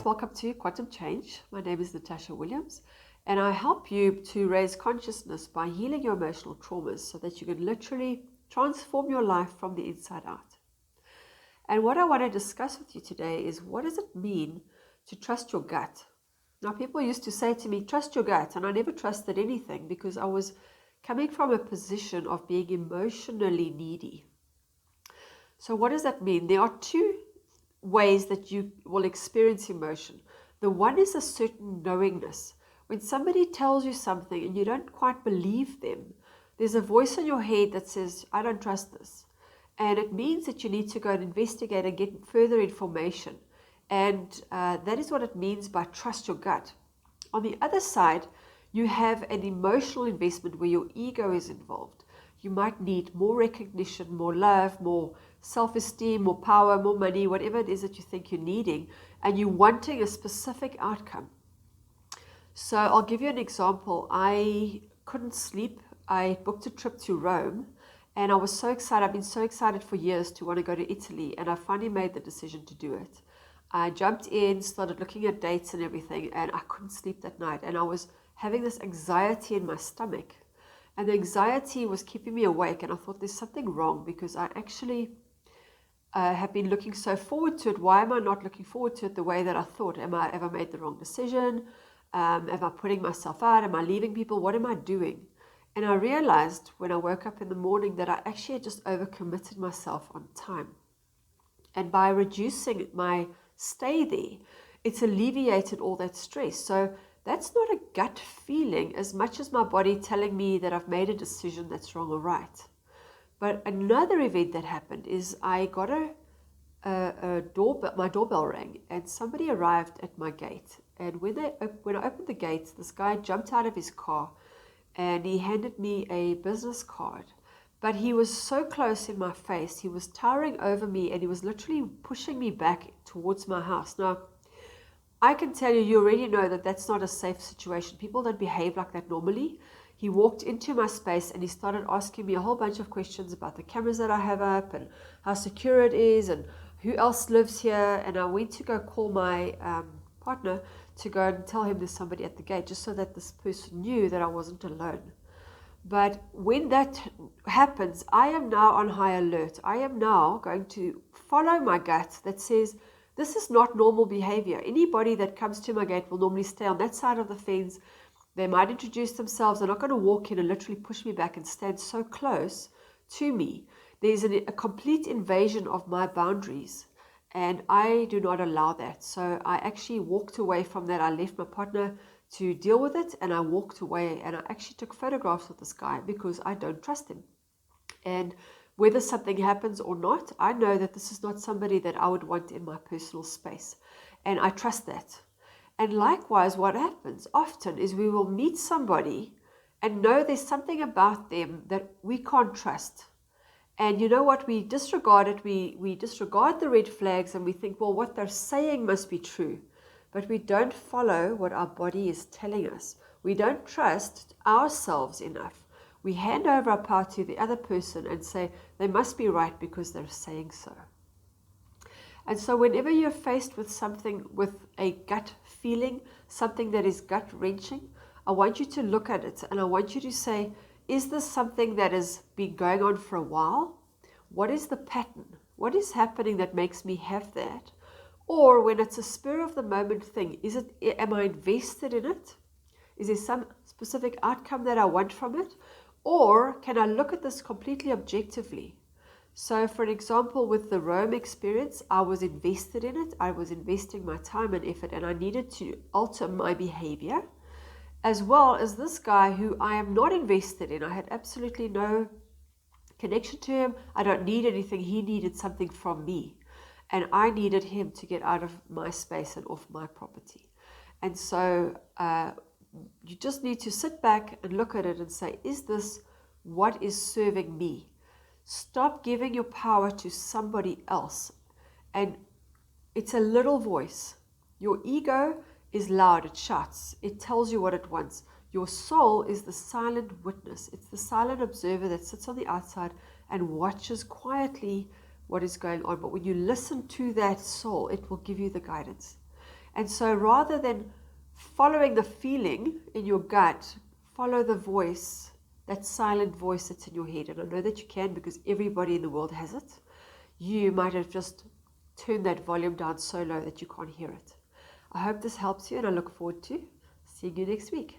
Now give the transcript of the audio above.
guys, welcome to Quantum Change. My name is Natasha Williams, and I help you to raise consciousness by healing your emotional traumas so that you can literally transform your life from the inside out. And what I want to discuss with you today is, what does it mean to trust your gut? Now, people used to say to me, trust your gut, and I never trusted anything because I was coming from a position of being emotionally needy. So what does that mean? There are two ways that you will experience emotion. The one is a certain knowingness. When somebody tells you something and you don't quite believe them, there's a voice in your head that says, I don't trust this. And it means that you need to go and investigate and get further information. And that is what it means by trust your gut. On the other side, you have an emotional investment where your ego is involved. You might need more recognition, more love, more self-esteem, more power, more money, whatever it is that you think you're needing, and you're wanting a specific outcome. So I'll give you an example. I couldn't sleep. I booked a trip to Rome, and I was so excited. I've been so excited for years to want to go to Italy, and I finally made the decision to do it. I jumped in, started looking at dates and everything, and I couldn't sleep that night, and I was having this anxiety in my stomach. And the anxiety was keeping me awake, and I thought there's something wrong because I actually have been looking so forward to it. Why am I not looking forward to it the way that I thought? Have I made the wrong decision? Am I putting myself out? Am I leaving people? What am I doing? And I realized when I woke up in the morning that I actually had just overcommitted myself on time. And by reducing my stay there, it's alleviated all that stress. So that's not a gut feeling as much as my body telling me that I've made a decision that's wrong or right. But another event that happened is I got my doorbell rang, and somebody arrived at my gate. And when I opened the gate, this guy jumped out of his car and he handed me a business card. But he was so close in my face, he was towering over me, and he was literally pushing me back towards my house. Now, I can tell you, you already know that that's not a safe situation. People don't behave like that normally. He walked into my space and he started asking me a whole bunch of questions about the cameras that I have up and how secure it is and who else lives here. And I went to go call my partner to go and tell him there's somebody at the gate, just so that this person knew that I wasn't alone. But when that happens, I am now on high alert. I am now going to follow my gut that says, this is not normal behavior. Anybody that comes to my gate will normally stay on that side of the fence. They might introduce themselves. They're not going to walk in and literally push me back and stand so close to me. There's a complete invasion of my boundaries, and I do not allow that. So I actually walked away from that. I left my partner to deal with it, and I walked away, and I actually took photographs of this guy because I don't trust him. And whether something happens or not, I know that this is not somebody that I would want in my personal space. And I trust that. And likewise, what happens often is we will meet somebody and know there's something about them that we can't trust. And you know what? We disregard it. We disregard the red flags, and we think, well, what they're saying must be true. But we don't follow what our body is telling us. We don't trust ourselves enough. We hand over our power to the other person and say, they must be right because they're saying so. And so whenever you're faced with something, with a gut feeling, something that is gut-wrenching, I want you to look at it and I want you to say, is this something that has been going on for a while? What is the pattern? What is happening that makes me have that? Or when it's a spur of the moment thing, am I invested in it? Is there some specific outcome that I want from it? Or can I look at this completely objectively? So for an example, with the Rome experience, I was invested in it. I was investing my time and effort, and I needed to alter my behavior, as well as this guy who I am not invested in. I had absolutely no connection to him. I don't need anything. He needed something from me, and I needed him to get out of my space and off my property. And so you just need to sit back and look at it and say, is this what is serving me? Stop giving your power to somebody else. And it's a little voice. Your ego is loud, it shouts, it tells you what it wants. Your soul is the silent witness. It's the silent observer that sits on the outside and watches quietly what is going on. But when you listen to that soul, it will give you the guidance. And so rather than following the feeling in your gut, follow the voice, that silent voice that's in your head. And I know that you can, because everybody in the world has it. You might have just turned that volume down so low that you can't hear it. I hope this helps you, and I look forward to seeing you next week.